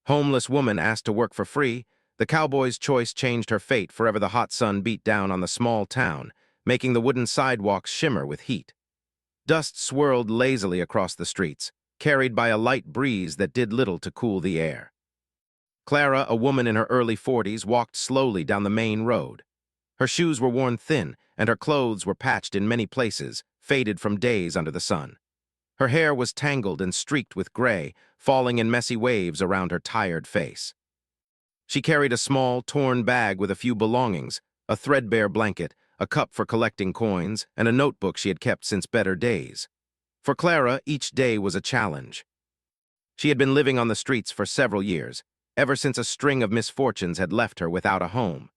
Homeless woman asked to work for free, the cowboy's choice changed her fate forever. The hot sun beat down on the small town, making the wooden sidewalks shimmer with heat. Dust swirled lazily across the streets, carried by a light breeze that did little to cool the air. Clara, a woman in her early 40s, walked slowly down the main road. Her shoes were worn thin, and her clothes were patched in many places, faded from days under the sun. Her hair was tangled and streaked with gray, falling in messy waves around her tired face. She carried a small, torn bag with a few belongings, a threadbare blanket, a cup for collecting coins, and a notebook she had kept since better days. For Clara, each day was a challenge. She had been living on the streets for several years, ever since a string of misfortunes had left her without a home.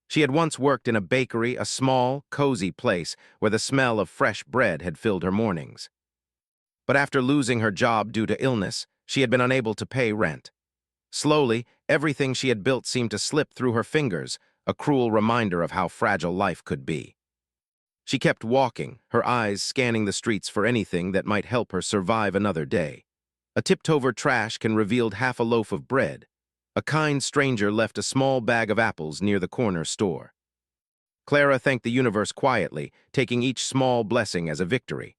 She had once worked in a bakery, a small, cozy place where the smell of fresh bread had filled her mornings. But after losing her job due to illness, she had been unable to pay rent. Slowly, everything she had built seemed to slip through her fingers, a cruel reminder of how fragile life could be. She kept walking, her eyes scanning the streets for anything that might help her survive another day. A tipped-over trash can revealed half a loaf of bread. A kind stranger left a small bag of apples near the corner store. Clara thanked the universe quietly, taking each small blessing as a victory.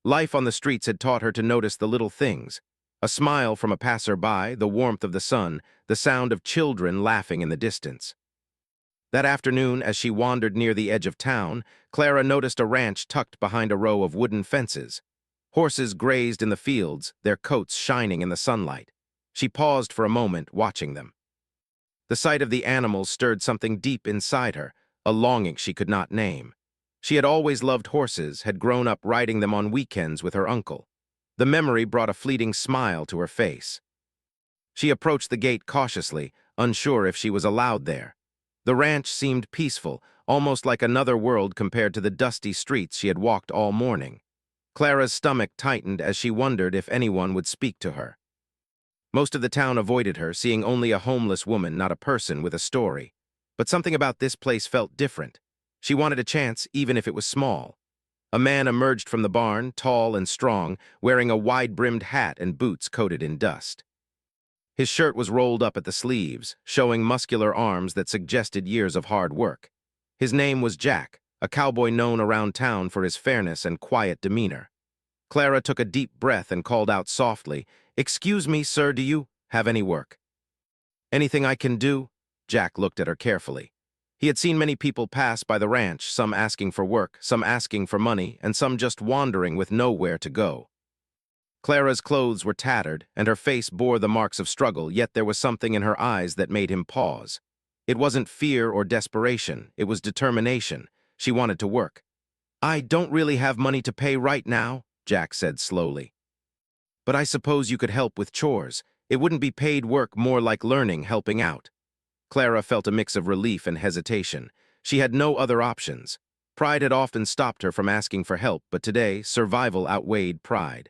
Life on the streets had taught her to notice the little things. A smile from a passerby, the warmth of the sun, the sound of children laughing in the distance. That afternoon, as she wandered near the edge of town, Clara noticed a ranch tucked behind a row of wooden fences. Horses grazed in the fields, their coats shining in the sunlight. She paused for a moment, watching them. The sight of the animals stirred something deep inside her, a longing she could not name. She had always loved horses, had grown up riding them on weekends with her uncle. The memory brought a fleeting smile to her face. She approached the gate cautiously, unsure if she was allowed there. The ranch seemed peaceful, almost like another world compared to the dusty streets she had walked all morning. Clara's stomach tightened as she wondered if anyone would speak to her. Most of the town avoided her, seeing only a homeless woman, not a person with a story. But something about this place felt different. She wanted a chance, even if it was small. A man emerged from the barn, tall and strong, wearing a wide-brimmed hat and boots coated in dust. His shirt was rolled up at the sleeves, showing muscular arms that suggested years of hard work. His name was Jack, a cowboy known around town for his fairness and quiet demeanor. Clara took a deep breath and called out softly, "Excuse me, sir, do you have any work?" "Anything I can do?" Jack looked at her carefully. He had seen many people pass by the ranch, some asking for work, some asking for money, and some just wandering with nowhere to go. Clara's clothes were tattered, and her face bore the marks of struggle, yet there was something in her eyes that made him pause. It wasn't fear or desperation, it was determination. She wanted to work. "I don't really have money to pay right now," Jack said slowly. "But I suppose you could help with chores. It wouldn't be paid work, more like learning, helping out." Clara felt a mix of relief and hesitation. She had no other options. Pride had often stopped her from asking for help, but today, survival outweighed pride.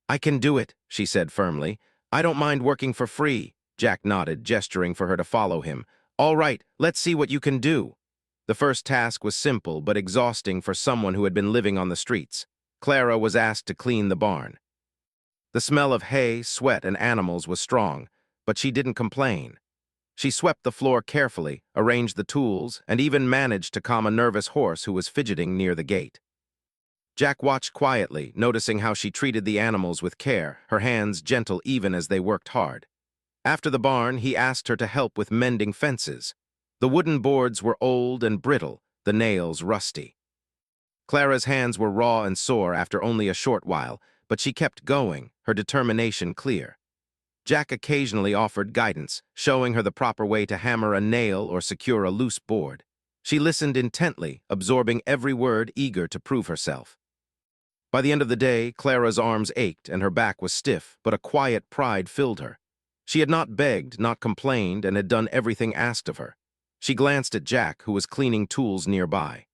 "I can do it," she said firmly. "I don't mind working for free." Jack nodded, gesturing for her to follow him. "All right, let's see what you can do." The first task was simple but exhausting for someone who had been living on the streets. Clara was asked to clean the barn. The smell of hay, sweat, and animals was strong, but she didn't complain. She swept the floor carefully, arranged the tools, and even managed to calm a nervous horse who was fidgeting near the gate. Jack watched quietly, noticing how she treated the animals with care, her hands gentle even as they worked hard. After the barn, he asked her to help with mending fences. The wooden boards were old and brittle, the nails rusty. Clara's hands were raw and sore after only a short while, but she kept going, her determination clear. Jack occasionally offered guidance, showing her the proper way to hammer a nail or secure a loose board. She listened intently, absorbing every word, eager to prove herself. By the end of the day, Clara's arms ached and her back was stiff, but a quiet pride filled her. She had not begged, not complained, and had done everything asked of her. She glanced at Jack, who was cleaning tools nearby.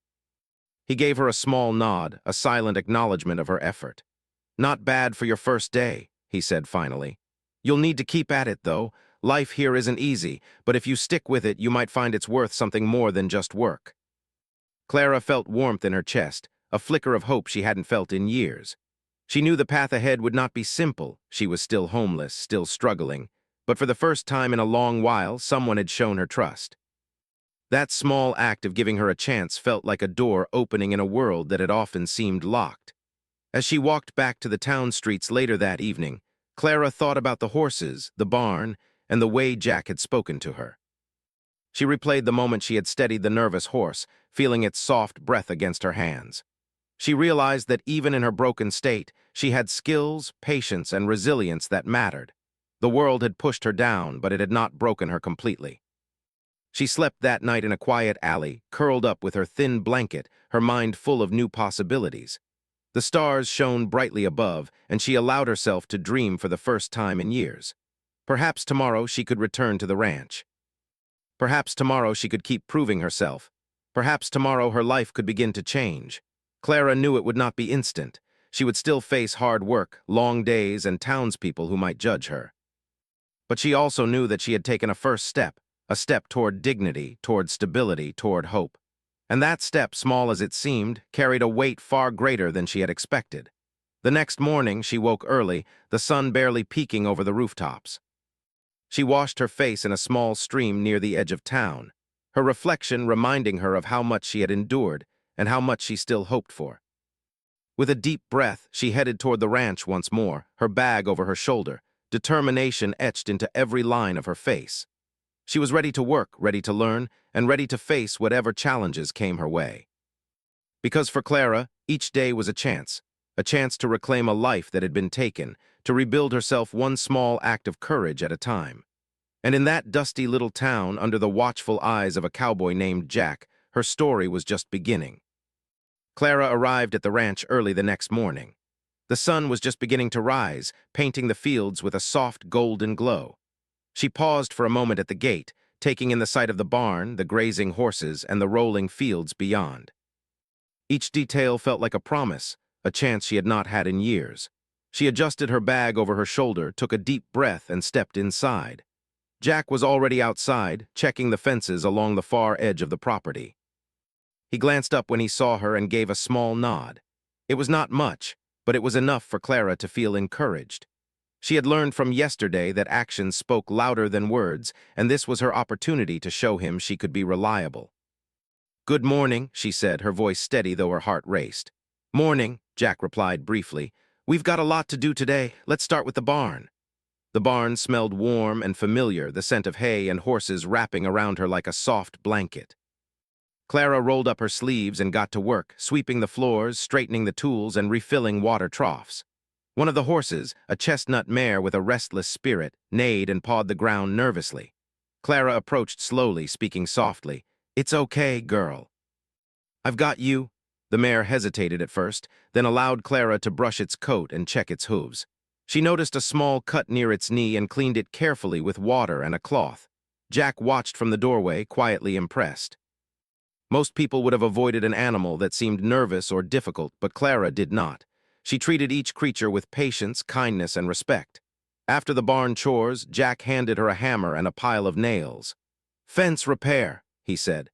He gave her a small nod, a silent acknowledgement of her effort. "Not bad for your first day," he said finally. "You'll need to keep at it, though. Life here isn't easy, but if you stick with it, you might find it's worth something more than just work." Clara felt warmth in her chest, a flicker of hope she hadn't felt in years. She knew the path ahead would not be simple. She was still homeless, still struggling, But for the first time in a long while, someone had shown her trust. That small act of giving her a chance felt like a door opening in a world that had often seemed locked. As she walked back to the town streets later that evening, Clara thought about the horses, the barn, and the way Jack had spoken to her. She replayed the moment she had steadied the nervous horse, feeling its soft breath against her hands. She realized that even in her broken state, she had skills, patience, and resilience that mattered. The world had pushed her down, but it had not broken her completely. She slept that night in a quiet alley, curled up with her thin blanket, her mind full of new possibilities. The stars shone brightly above, and she allowed herself to dream for the first time in years. Perhaps tomorrow she could return to the ranch. Perhaps tomorrow she could keep proving herself. Perhaps tomorrow her life could begin to change. Clara knew it would not be instant. She would still face hard work, long days, and townspeople who might judge her. But she also knew that she had taken a first step, a step toward dignity, toward stability, toward hope. And that step, small as it seemed, carried a weight far greater than she had expected. The next morning, she woke early, the sun barely peeking over the rooftops. She washed her face in a small stream near the edge of town, her reflection reminding her of how much she had endured and how much she still hoped for. With a deep breath, she headed toward the ranch once more, her bag over her shoulder, determination etched into every line of her face. She was ready to work, ready to learn, and ready to face whatever challenges came her way. Because for Clara, each day was a chance to reclaim a life that had been taken, to rebuild herself one small act of courage at a time. And in that dusty little town, under the watchful eyes of a cowboy named Jack, her story was just beginning. Clara arrived at the ranch early the next morning. The sun was just beginning to rise, painting the fields with a soft golden glow. She paused for a moment at the gate, taking in the sight of the barn, the grazing horses, and the rolling fields beyond. Each detail felt like a promise, a chance she had not had in years. She adjusted her bag over her shoulder, took a deep breath, and stepped inside. Jack was already outside, checking the fences along the far edge of the property. He glanced up when he saw her and gave a small nod. It was not much, but it was enough for Clara to feel encouraged. She had learned from yesterday that actions spoke louder than words, and this was her opportunity to show him she could be reliable. "Good morning," she said, her voice steady though her heart raced. "Morning," Jack replied briefly. "We've got a lot to do today. Let's start with the barn." The barn smelled warm and familiar, the scent of hay and horses wrapping around her like a soft blanket. Clara rolled up her sleeves and got to work, sweeping the floors, straightening the tools, and refilling water troughs. One of the horses, a chestnut mare with a restless spirit, neighed and pawed the ground nervously. Clara approached slowly, speaking softly. "It's okay, girl." "I've got you." The mare hesitated at first, then allowed Clara to brush its coat and check its hooves. She noticed a small cut near its knee and cleaned it carefully with water and a cloth. Jack watched from the doorway, quietly impressed. Most people would have avoided an animal that seemed nervous or difficult, but Clara did not. She treated each creature with patience, kindness, and respect. After the barn chores, Jack handed her a hammer and a pile of nails. "Fence repair," he said.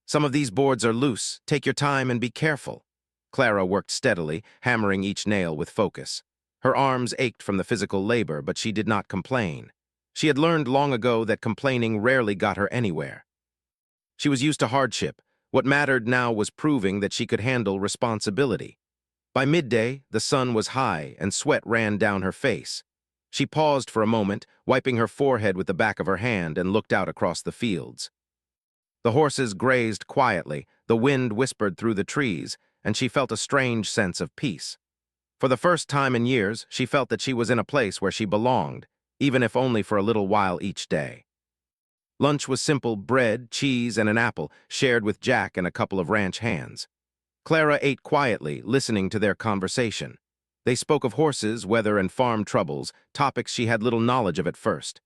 "Some of these boards are loose. Take your time and be careful." Clara worked steadily, hammering each nail with focus. Her arms ached from the physical labor, but she did not complain. She had learned long ago that complaining rarely got her anywhere. She was used to hardship. What mattered now was proving that she could handle responsibility. By midday, the sun was high and sweat ran down her face. She paused for a moment, wiping her forehead with the back of her hand, and looked out across the fields. The horses grazed quietly, the wind whispered through the trees, and she felt a strange sense of peace. For the first time in years, she felt that she was in a place where she belonged, even if only for a little while each day. Lunch was simple: bread, cheese, and an apple, shared with Jack and a couple of ranch hands. Clara ate quietly, listening to their conversation. They spoke of horses, weather, and farm troubles, topics she had little knowledge of at first.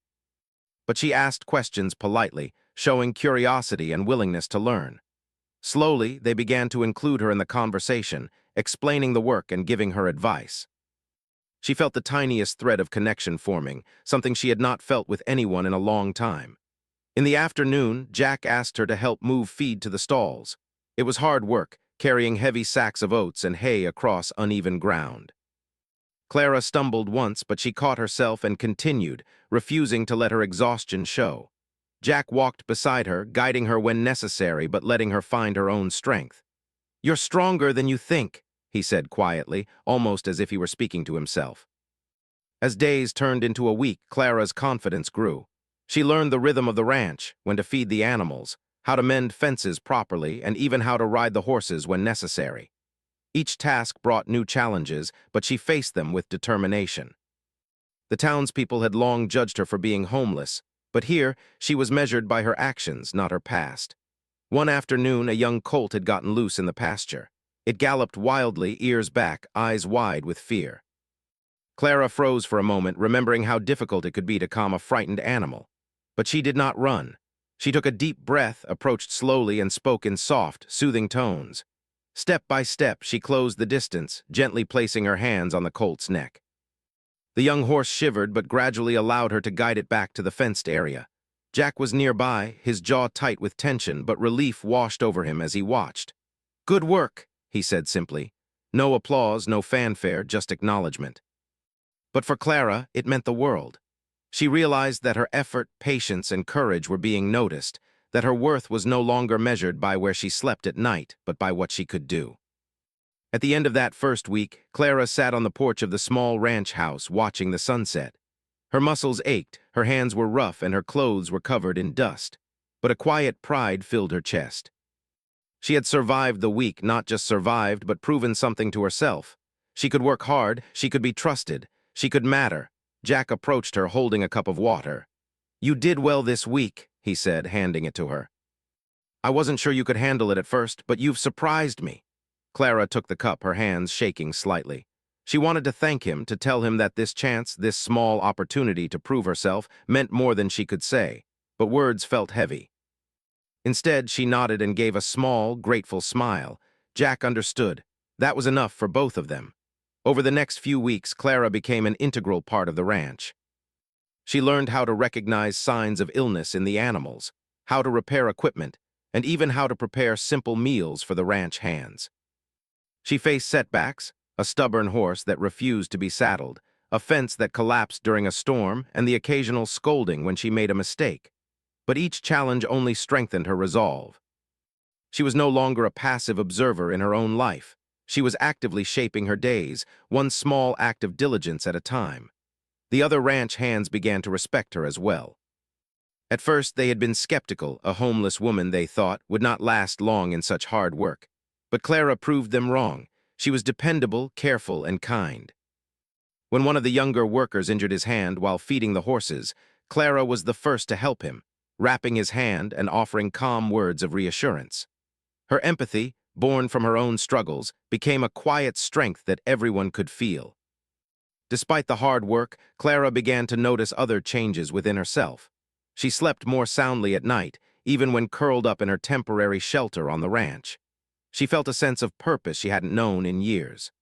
But she asked questions politely, showing curiosity and willingness to learn. Slowly, they began to include her in the conversation, explaining the work and giving her advice. She felt the tiniest thread of connection forming, something she had not felt with anyone in a long time. In the afternoon, Jack asked her to help move feed to the stalls. It was hard work, carrying heavy sacks of oats and hay across uneven ground. Clara stumbled once, but she caught herself and continued, refusing to let her exhaustion show. Jack walked beside her, guiding her when necessary but letting her find her own strength. "You're stronger than you think," he said quietly, almost as if he were speaking to himself. As days turned into a week, Clara's confidence grew. She learned the rhythm of the ranch, when to feed the animals, how to mend fences properly, and even how to ride the horses when necessary. Each task brought new challenges, but she faced them with determination. The townspeople had long judged her for being homeless, but here she was measured by her actions, not her past. One afternoon, a young colt had gotten loose in the pasture. It galloped wildly, ears back, eyes wide with fear. Clara froze for a moment, remembering how difficult it could be to calm a frightened animal. But she did not run. She took a deep breath, approached slowly, and spoke in soft, soothing tones. Step by step, she closed the distance, gently placing her hands on the colt's neck. The young horse shivered, but gradually allowed her to guide it back to the fenced area. Jack was nearby, his jaw tight with tension, but relief washed over him as he watched. "Good work," he said simply. No applause, no fanfare, just acknowledgement. But for Clara, it meant the world. She realized that her effort, patience, and courage were being noticed, that her worth was no longer measured by where she slept at night, but by what she could do. At the end of that first week, Clara sat on the porch of the small ranch house watching the sunset. Her muscles ached, her hands were rough, and her clothes were covered in dust. But a quiet pride filled her chest. She had survived the week, not just survived, but proven something to herself. She could work hard, she could be trusted, she could matter. Jack approached her, holding a cup of water. "You did well this week," he said, handing it to her. "I wasn't sure you could handle it at first, but you've surprised me." Clara took the cup, her hands shaking slightly. She wanted to thank him, to tell him that this chance, this small opportunity to prove herself, meant more than she could say, but words felt heavy. Instead, she nodded and gave a small, grateful smile. Jack understood. That was enough for both of them. Over the next few weeks, Clara became an integral part of the ranch. She learned how to recognize signs of illness in the animals, how to repair equipment, and even how to prepare simple meals for the ranch hands. She faced setbacks, a stubborn horse that refused to be saddled, a fence that collapsed during a storm, and the occasional scolding when she made a mistake. But each challenge only strengthened her resolve. She was no longer a passive observer in her own life. She was actively shaping her days, one small act of diligence at a time. The other ranch hands began to respect her as well. At first, they had been skeptical. A homeless woman, they thought, would not last long in such hard work. But Clara proved them wrong. She was dependable, careful, and kind. When one of the younger workers injured his hand while feeding the horses, Clara was the first to help him, wrapping his hand and offering calm words of reassurance. Her empathy, born from her own struggles, became a quiet strength that everyone could feel. Despite the hard work, Clara began to notice other changes within herself. She slept more soundly at night, even when curled up in her temporary shelter on the ranch. She felt a sense of purpose she hadn't known in years.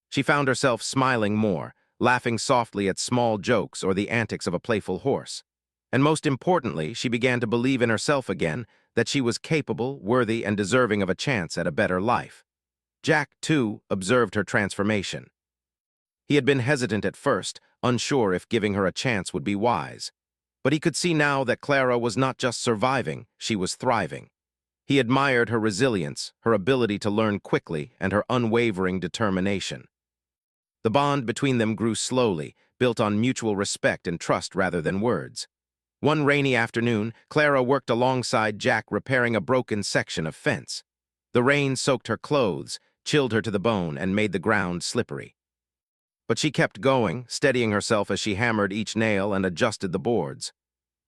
She found herself smiling more, laughing softly at small jokes or the antics of a playful horse. And most importantly, she began to believe in herself again, that she was capable, worthy, and deserving of a chance at a better life. Jack, too, observed her transformation. He had been hesitant at first, unsure if giving her a chance would be wise. But he could see now that Clara was not just surviving, she was thriving. He admired her resilience, her ability to learn quickly, and her unwavering determination. The bond between them grew slowly, built on mutual respect and trust rather than words. One rainy afternoon, Clara worked alongside Jack repairing a broken section of fence. The rain soaked her clothes, chilled her to the bone, and made the ground slippery. But she kept going, steadying herself as she hammered each nail and adjusted the boards.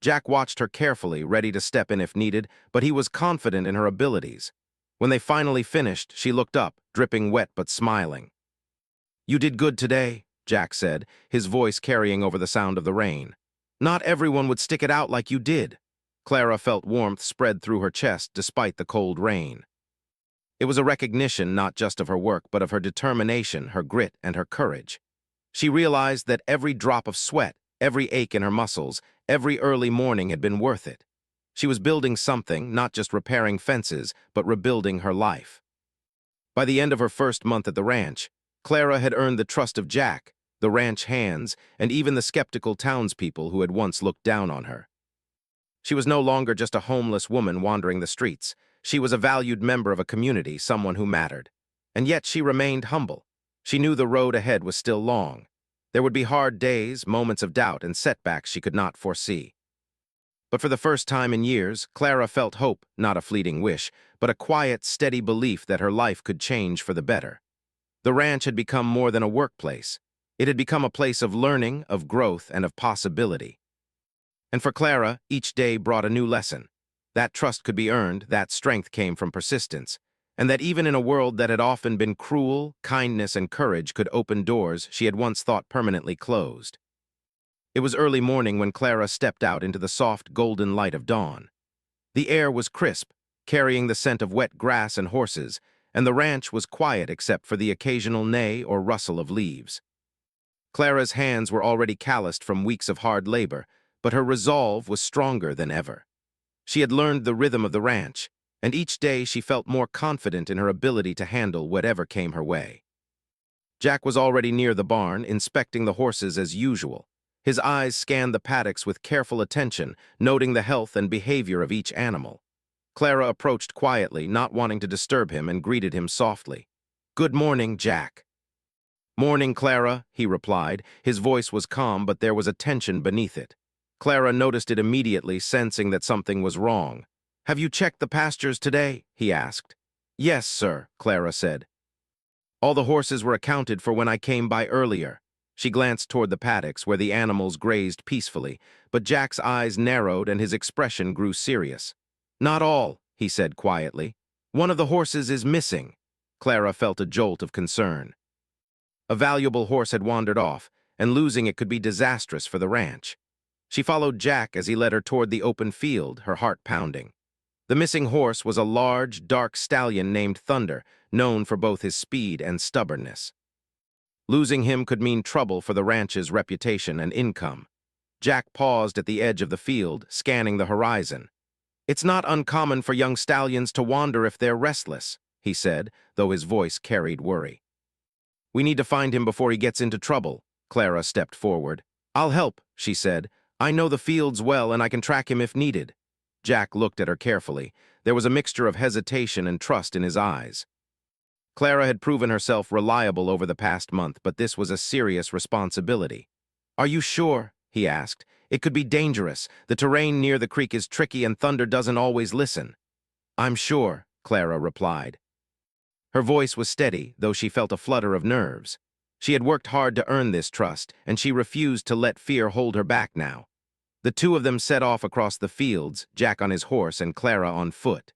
Jack watched her carefully, ready to step in if needed, but he was confident in her abilities. When they finally finished, she looked up, dripping wet but smiling. "You did good today," Jack said, his voice carrying over the sound of the rain. "Not everyone would stick it out like you did." Clara felt warmth spread through her chest despite the cold rain. It was a recognition not just of her work, but of her determination, her grit, and her courage. She realized that every drop of sweat, every ache in her muscles, every early morning had been worth it. She was building something, not just repairing fences, but rebuilding her life. By the end of her first month at the ranch, Clara had earned the trust of Jack, the ranch hands, and even the skeptical townspeople who had once looked down on her. She was no longer just a homeless woman wandering the streets. She was a valued member of a community, someone who mattered. And yet she remained humble. She knew the road ahead was still long. There would be hard days, moments of doubt, and setbacks she could not foresee. But for the first time in years, Clara felt hope, not a fleeting wish, but a quiet, steady belief that her life could change for the better. The ranch had become more than a workplace. It had become a place of learning, of growth, and of possibility. And for Clara, each day brought a new lesson. That trust could be earned, that strength came from persistence, and that even in a world that had often been cruel, kindness and courage could open doors she had once thought permanently closed. It was early morning when Clara stepped out into the soft, golden light of dawn. The air was crisp, carrying the scent of wet grass and horses, and the ranch was quiet except for the occasional neigh or rustle of leaves. Clara's hands were already calloused from weeks of hard labor, but her resolve was stronger than ever. She had learned the rhythm of the ranch, and each day she felt more confident in her ability to handle whatever came her way. Jack was already near the barn, inspecting the horses as usual. His eyes scanned the paddocks with careful attention, noting the health and behavior of each animal. Clara approached quietly, not wanting to disturb him, and greeted him softly. "Good morning, Jack." "Morning, Clara," he replied. His voice was calm, but there was a tension beneath it. Clara noticed it immediately, sensing that something was wrong. "Have you checked the pastures today?" he asked. "Yes, sir," Clara said. "All the horses were accounted for when I came by earlier." She glanced toward the paddocks where the animals grazed peacefully, but Jack's eyes narrowed and his expression grew serious. "Not all," he said quietly. "One of the horses is missing." Clara felt a jolt of concern. A valuable horse had wandered off, and losing it could be disastrous for the ranch. She followed Jack as he led her toward the open field, her heart pounding. The missing horse was a large, dark stallion named Thunder, known for both his speed and stubbornness. Losing him could mean trouble for the ranch's reputation and income. Jack paused at the edge of the field, scanning the horizon. "It's not uncommon for young stallions to wander if they're restless," he said, though his voice carried worry. "We need to find him before he gets into trouble." Clara stepped forward. "I'll help," she said. "I know the fields well and I can track him if needed." Jack looked at her carefully. There was a mixture of hesitation and trust in his eyes. Clara had proven herself reliable over the past month, but this was a serious responsibility. "Are you sure?" he asked. "It could be dangerous. The terrain near the creek is tricky and Thunder doesn't always listen." "I'm sure," Clara replied. Her voice was steady, though she felt a flutter of nerves. She had worked hard to earn this trust, and she refused to let fear hold her back now. The two of them set off across the fields, Jack on his horse and Clara on foot.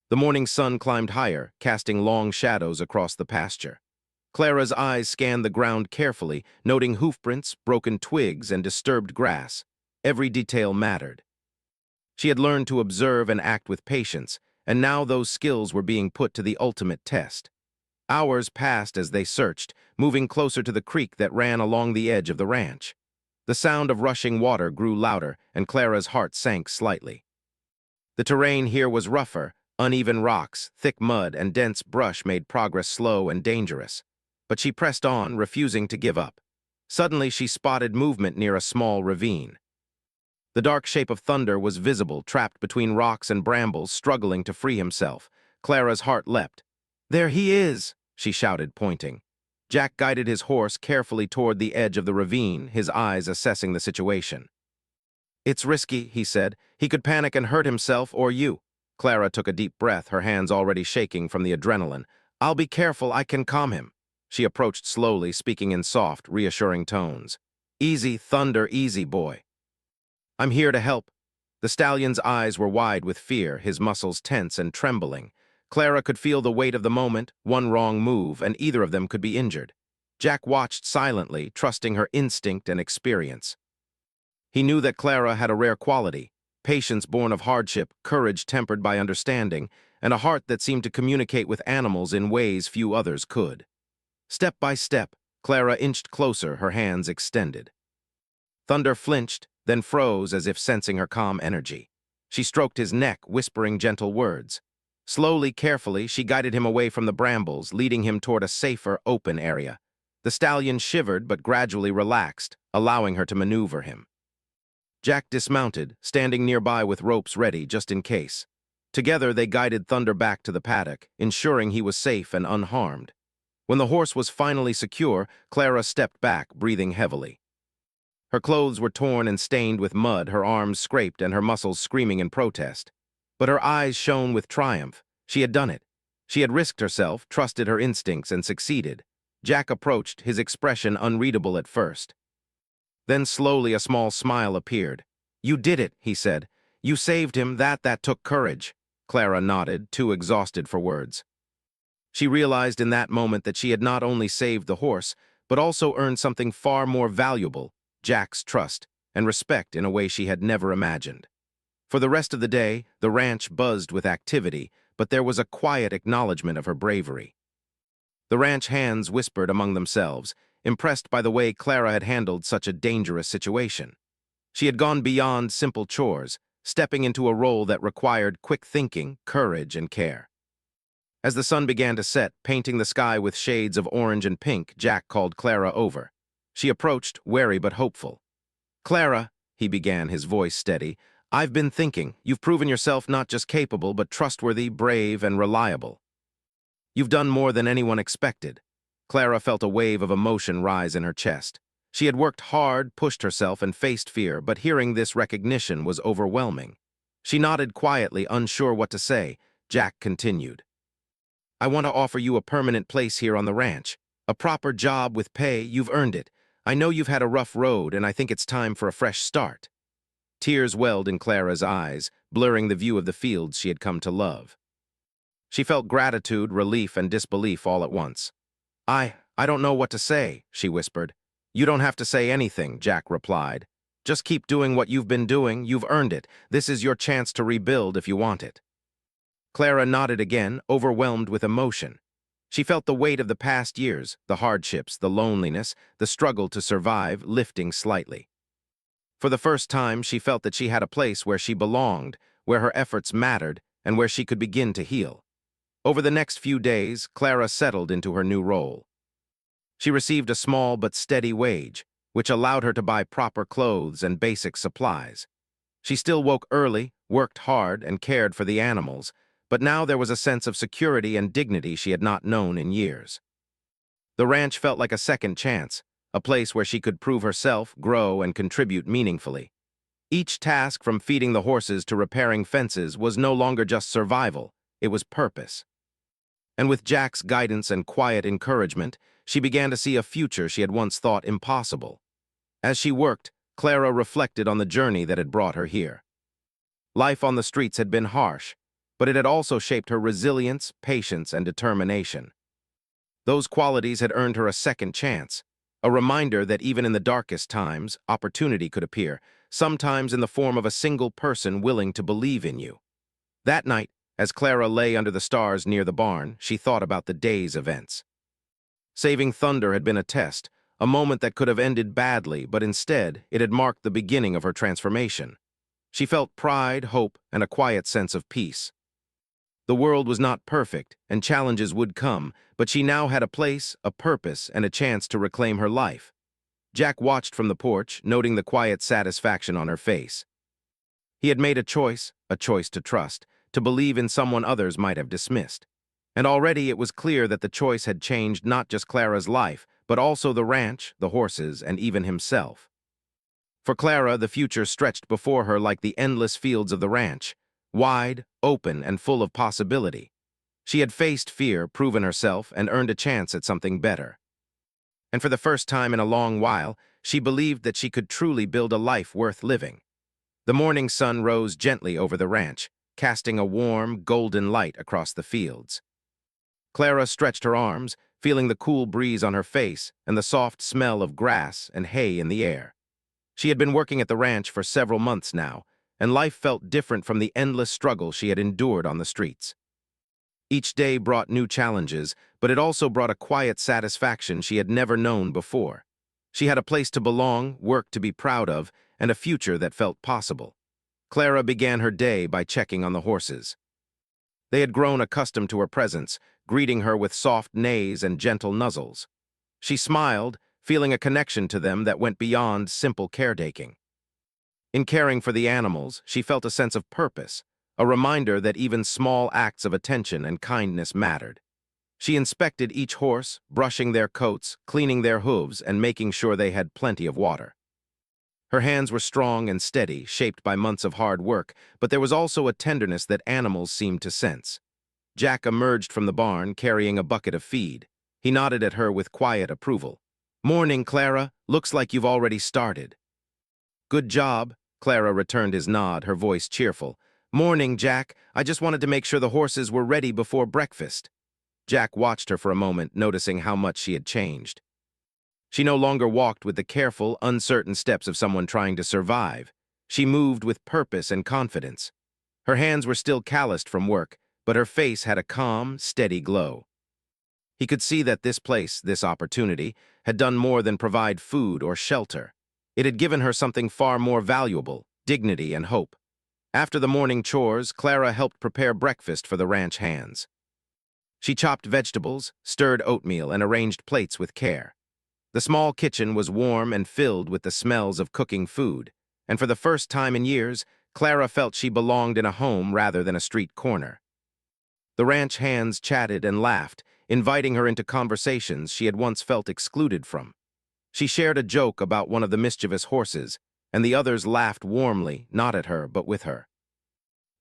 The morning sun climbed higher, casting long shadows across the pasture. Clara's eyes scanned the ground carefully, noting hoofprints, broken twigs, and disturbed grass. Every detail mattered. She had learned to observe and act with patience, and now those skills were being put to the ultimate test. Hours passed as they searched, moving closer to the creek that ran along the edge of the ranch. The sound of rushing water grew louder, and Clara's heart sank slightly. The terrain here was rougher. Uneven rocks, thick mud, and dense brush made progress slow and dangerous. But she pressed on, refusing to give up. Suddenly, she spotted movement near a small ravine. The dark shape of Thunder was visible, trapped between rocks and brambles, struggling to free himself. Clara's heart leapt. "There he is!" she shouted, pointing. Jack guided his horse carefully toward the edge of the ravine, his eyes assessing the situation. "It's risky," he said. "He could panic and hurt himself or you." Clara took a deep breath, her hands already shaking from the adrenaline. "I'll be careful, I can calm him." She approached slowly, speaking in soft, reassuring tones. "Easy, Thunder, easy, boy. I'm here to help." The stallion's eyes were wide with fear, his muscles tense and trembling. Clara could feel the weight of the moment, one wrong move, and either of them could be injured. Jack watched silently, trusting her instinct and experience. He knew that Clara had a rare quality: patience born of hardship, courage tempered by understanding, and a heart that seemed to communicate with animals in ways few others could. Step by step, Clara inched closer, her hands extended. Thunder flinched, then froze as if sensing her calm energy. She stroked his neck, whispering gentle words. Slowly, carefully, she guided him away from the brambles, leading him toward a safer, open area. The stallion shivered but gradually relaxed, allowing her to maneuver him. Jack dismounted, standing nearby with ropes ready just in case. Together they guided Thunder back to the paddock, ensuring he was safe and unharmed. When the horse was finally secure, Clara stepped back, breathing heavily. Her clothes were torn and stained with mud, her arms scraped and her muscles screaming in protest. But her eyes shone with triumph. She had done it. She had risked herself, trusted her instincts, and succeeded. Jack approached, his expression unreadable at first. Then slowly a small smile appeared. "You did it," he said. "You saved him. That took courage." Clara nodded, too exhausted for words. She realized in that moment that she had not only saved the horse, but also earned something far more valuable, Jack's trust and respect in a way she had never imagined. For the rest of the day, the ranch buzzed with activity, but there was a quiet acknowledgement of her bravery. The ranch hands whispered among themselves, impressed by the way Clara had handled such a dangerous situation. She had gone beyond simple chores, stepping into a role that required quick thinking, courage, and care. As the sun began to set, painting the sky with shades of orange and pink, Jack called Clara over. She approached, wary but hopeful. "Clara," he began, his voice steady, "I've been thinking. You've proven yourself not just capable, but trustworthy, brave, and reliable. You've done more than anyone expected." Clara felt a wave of emotion rise in her chest. She had worked hard, pushed herself, and faced fear, but hearing this recognition was overwhelming. She nodded quietly, unsure what to say. Jack continued. "I want to offer you a permanent place here on the ranch. A proper job with pay. You've earned it. I know you've had a rough road, and I think it's time for a fresh start." Tears welled in Clara's eyes, blurring the view of the fields she had come to love. She felt gratitude, relief, and disbelief all at once. I don't know what to say," she whispered. "You don't have to say anything," Jack replied. "Just keep doing what you've been doing. You've earned it. This is your chance to rebuild if you want it." Clara nodded again, overwhelmed with emotion. She felt the weight of the past years, the hardships, the loneliness, the struggle to survive, lifting slightly. For the first time, she felt that she had a place where she belonged, where her efforts mattered, and where she could begin to heal. Over the next few days, Clara settled into her new role. She received a small but steady wage, which allowed her to buy proper clothes and basic supplies. She still woke early, worked hard, and cared for the animals, but now there was a sense of security and dignity she had not known in years. The ranch felt like a second chance, a place where she could prove herself, grow, and contribute meaningfully. Each task, from feeding the horses to repairing fences, was no longer just survival, it was purpose. And with Jack's guidance and quiet encouragement, she began to see a future she had once thought impossible. As she worked, Clara reflected on the journey that had brought her here. Life on the streets had been harsh, but it had also shaped her resilience, patience, and determination. Those qualities had earned her a second chance, a reminder that even in the darkest times, opportunity could appear, sometimes in the form of a single person willing to believe in you. That night, as Clara lay under the stars near the barn, she thought about the day's events. Saving Thunder had been a test, a moment that could have ended badly, but instead, it had marked the beginning of her transformation. She felt pride, hope, and a quiet sense of peace. The world was not perfect, and challenges would come, but she now had a place, a purpose, and a chance to reclaim her life. Jack watched from the porch, noting the quiet satisfaction on her face. He had made a choice to trust, to believe in someone others might have dismissed. And already it was clear that the choice had changed not just Clara's life, but also the ranch, the horses, and even himself. For Clara, the future stretched before her like the endless fields of the ranch, wide, open, and full of possibility. She had faced fear, proven herself, and earned a chance at something better. And for the first time in a long while, she believed that she could truly build a life worth living. The morning sun rose gently over the ranch, casting a warm, golden light across the fields. Clara stretched her arms, feeling the cool breeze on her face and the soft smell of grass and hay in the air. She had been working at the ranch for several months now, and life felt different from the endless struggle she had endured on the streets. Each day brought new challenges, but it also brought a quiet satisfaction she had never known before. She had a place to belong, work to be proud of, and a future that felt possible. Clara began her day by checking on the horses. They had grown accustomed to her presence, greeting her with soft neighs and gentle nuzzles. She smiled, feeling a connection to them that went beyond simple caretaking. In caring for the animals, she felt a sense of purpose, a reminder that even small acts of attention and kindness mattered. She inspected each horse, brushing their coats, cleaning their hooves, and making sure they had plenty of water. Her hands were strong and steady, shaped by months of hard work, but there was also a tenderness that animals seemed to sense. Jack emerged from the barn carrying a bucket of feed. He nodded at her with quiet approval. "Morning, Clara. Looks like you've already started." "Good job." Clara returned his nod, her voice cheerful. "Morning, Jack. I just wanted to make sure the horses were ready before breakfast." Jack watched her for a moment, noticing how much she had changed. She no longer walked with the careful, uncertain steps of someone trying to survive. She moved with purpose and confidence. Her hands were still calloused from work, but her face had a calm, steady glow. He could see that this place, this opportunity, had done more than provide food or shelter. It had given her something far more valuable, dignity and hope. After the morning chores, Clara helped prepare breakfast for the ranch hands. She chopped vegetables, stirred oatmeal, and arranged plates with care. The small kitchen was warm and filled with the smells of cooking food, and for the first time in years, Clara felt she belonged in a home rather than a street corner. The ranch hands chatted and laughed, inviting her into conversations she had once felt excluded from. She shared a joke about one of the mischievous horses, and the others laughed warmly, not at her, but with her.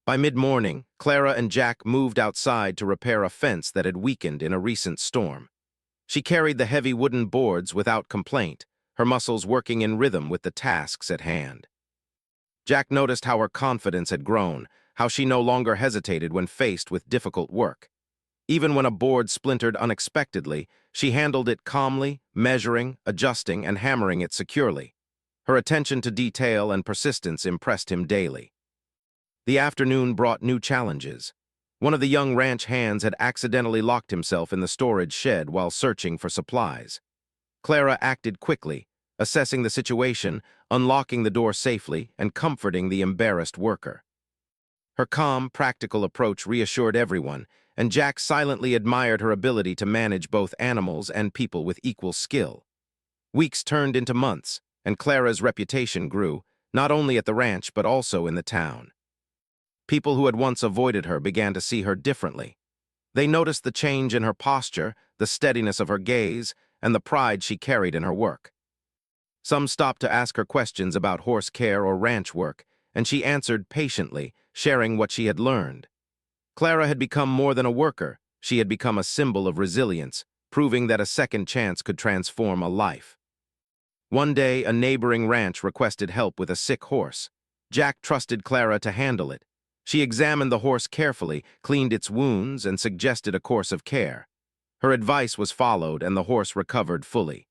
By mid-morning, Clara and Jack moved outside to repair a fence that had weakened in a recent storm. She carried the heavy wooden boards without complaint, her muscles working in rhythm with the tasks at hand. Jack noticed how her confidence had grown, how she no longer hesitated when faced with difficult work. Even when a board splintered unexpectedly, she handled it calmly, measuring, adjusting, and hammering it securely. Her attention to detail and persistence impressed him daily. The afternoon brought new challenges. One of the young ranch hands had accidentally locked himself in the storage shed while searching for supplies. Clara acted quickly, assessing the situation, unlocking the door safely, and comforting the embarrassed worker. Her calm, practical approach reassured everyone, and Jack silently admired her ability to manage both animals and people with equal skill. Weeks turned into months, and Clara's reputation grew, not only at the ranch but also in the town. People who had once avoided her began to see her differently. They noticed the change in her posture, the steadiness of her gaze, and the pride she carried in her work. Some stopped to ask her questions about horse care or ranch work, and she answered patiently, sharing what she had learned. Clara had become more than a worker. She had become a symbol of resilience, proving that a second chance could transform a life. One day, a neighboring ranch requested help with a sick horse. Jack trusted Clara to handle it. She examined the horse carefully, cleaned its wounds, and suggested a course of care. Her advice was followed, and the horse recovered fully.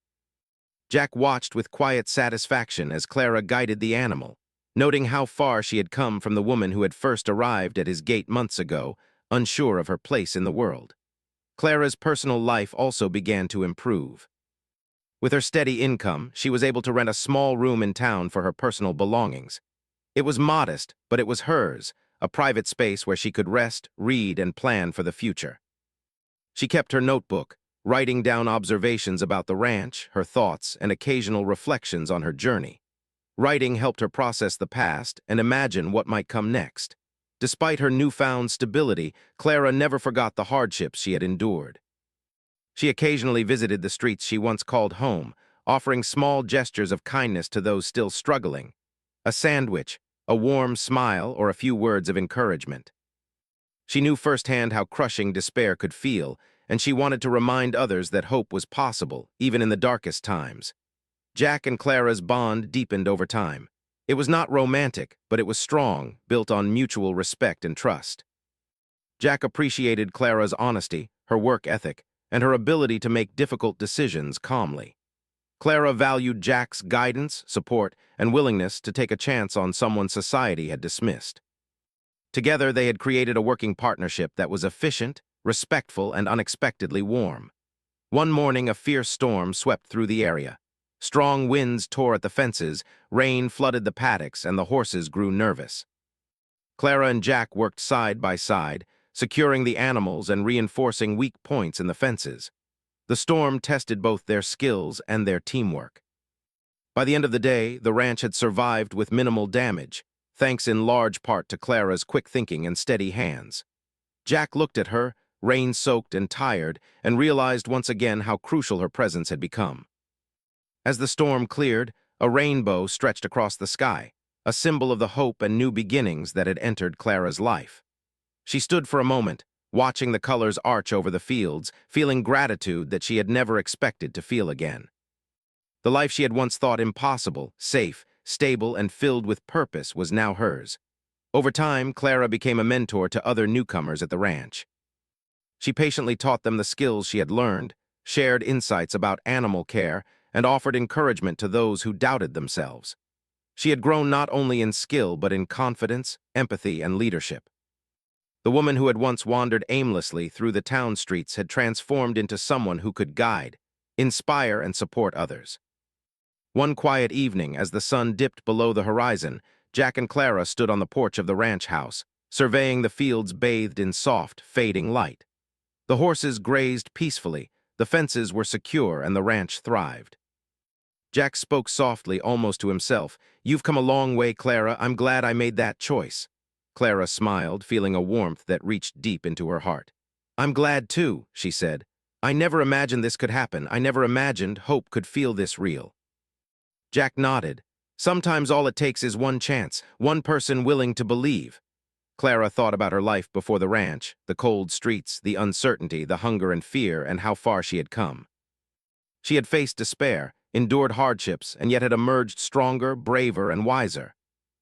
Jack watched with quiet satisfaction as Clara guided the animal, noting how far she had come from the woman who had first arrived at his gate months ago, unsure of her place in the world. Clara's personal life also began to improve. With her steady income, she was able to rent a small room in town for her personal belongings. It was modest, but it was hers, a private space where she could rest, read, and plan for the future. She kept her notebook, writing down observations about the ranch, her thoughts, and occasional reflections on her journey. Writing helped her process the past and imagine what might come next. Despite her newfound stability, Clara never forgot the hardships she had endured. She occasionally visited the streets she once called home, offering small gestures of kindness to those still struggling. A sandwich, a warm smile, or a few words of encouragement. She knew firsthand how crushing despair could feel, and she wanted to remind others that hope was possible, even in the darkest times. Jack and Clara's bond deepened over time. It was not romantic, but it was strong, built on mutual respect and trust. Jack appreciated Clara's honesty, her work ethic, and her ability to make difficult decisions calmly. Clara valued Jack's guidance, support, and willingness to take a chance on someone society had dismissed. Together, they had created a working partnership that was efficient, respectful, and unexpectedly warm. One morning, a fierce storm swept through the area. Strong winds tore at the fences, rain flooded the paddocks, and the horses grew nervous. Clara and Jack worked side by side, securing the animals and reinforcing weak points in the fences. The storm tested both their skills and their teamwork. By the end of the day, the ranch had survived with minimal damage, thanks in large part to Clara's quick thinking and steady hands. Jack looked at her, rain-soaked and tired, and realized once again how crucial her presence had become. As the storm cleared, a rainbow stretched across the sky, a symbol of the hope and new beginnings that had entered Clara's life. She stood for a moment, watching the colors arch over the fields, feeling gratitude that she had never expected to feel again. The life she had once thought impossible, safe, stable, and filled with purpose was now hers. Over time, Clara became a mentor to other newcomers at the ranch. She patiently taught them the skills she had learned, shared insights about animal care, and offered encouragement to those who doubted themselves. She had grown not only in skill but in confidence, empathy, and leadership. The woman who had once wandered aimlessly through the town streets had transformed into someone who could guide, inspire, and support others. One quiet evening, as the sun dipped below the horizon, Jack and Clara stood on the porch of the ranch house, surveying the fields bathed in soft, fading light. The horses grazed peacefully, the fences were secure, and the ranch thrived. Jack spoke softly, almost to himself. "You've come a long way, Clara. I'm glad I made that choice." Clara smiled, feeling a warmth that reached deep into her heart. "I'm glad too," she said. "I never imagined this could happen. I never imagined hope could feel this real." Jack nodded. Sometimes all it takes is one chance, one person willing to believe. Clara thought about her life before the ranch, the cold streets, the uncertainty, the hunger and fear, and how far she had come. She had faced despair, endured hardships, and yet had emerged stronger, braver, and wiser.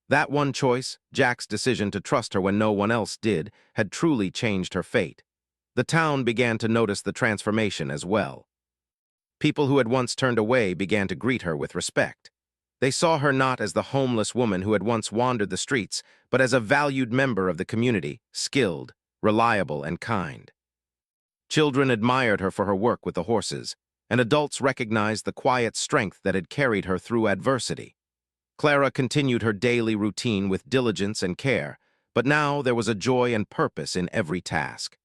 That one choice, Jack's decision to trust her when no one else did, had truly changed her fate. The town began to notice the transformation as well. People who had once turned away began to greet her with respect. They saw her not as the homeless woman who had once wandered the streets, but as a valued member of the community, skilled, reliable, and kind. Children admired her for her work with the horses, and adults recognized the quiet strength that had carried her through adversity. Clara continued her daily routine with diligence and care, but now there was a joy and purpose in every task.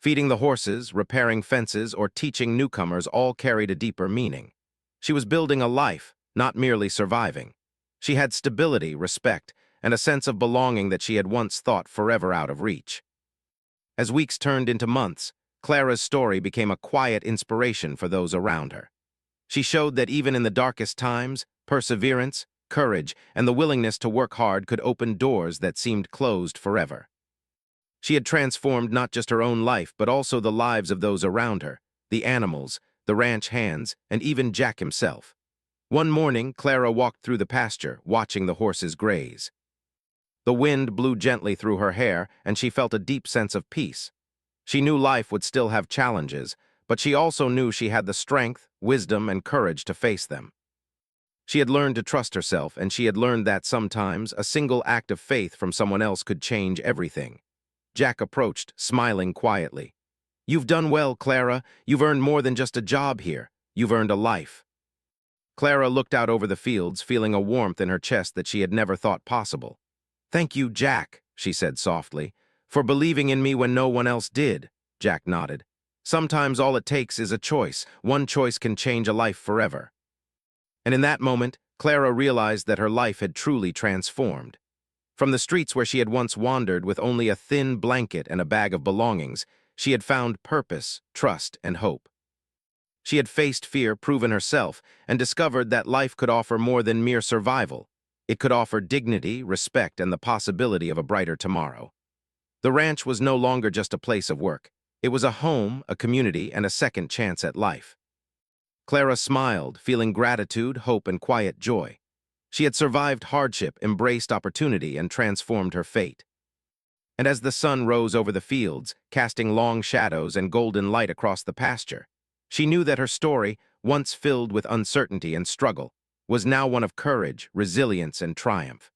Feeding the horses, repairing fences, or teaching newcomers all carried a deeper meaning. She was building a life, not merely surviving. She had stability, respect, and a sense of belonging that she had once thought forever out of reach. As weeks turned into months, Clara's story became a quiet inspiration for those around her. She showed that even in the darkest times, perseverance, courage, and the willingness to work hard could open doors that seemed closed forever. She had transformed not just her own life, but also the lives of those around her, the animals, the ranch hands, and even Jack himself. One morning, Clara walked through the pasture, watching the horses graze. The wind blew gently through her hair, and she felt a deep sense of peace. She knew life would still have challenges, but she also knew she had the strength, wisdom, and courage to face them. She had learned to trust herself, and she had learned that sometimes a single act of faith from someone else could change everything. Jack approached, smiling quietly. "You've done well, Clara. You've earned more than just a job here. You've earned a life." Clara looked out over the fields, feeling a warmth in her chest that she had never thought possible. "Thank you, Jack," she said softly. "For believing in me when no one else did." Jack nodded. "Sometimes all it takes is a choice. One choice can change a life forever." And in that moment, Clara realized that her life had truly transformed. From the streets where she had once wandered with only a thin blanket and a bag of belongings, she had found purpose, trust, and hope. She had faced fear, proven herself, and discovered that life could offer more than mere survival. It could offer dignity, respect, and the possibility of a brighter tomorrow. The ranch was no longer just a place of work. It was a home, a community, and a second chance at life. Clara smiled, feeling gratitude, hope, and quiet joy. She had survived hardship, embraced opportunity, and transformed her fate. And as the sun rose over the fields, casting long shadows and golden light across the pasture, she knew that her story, once filled with uncertainty and struggle, was now one of courage, resilience, and triumph.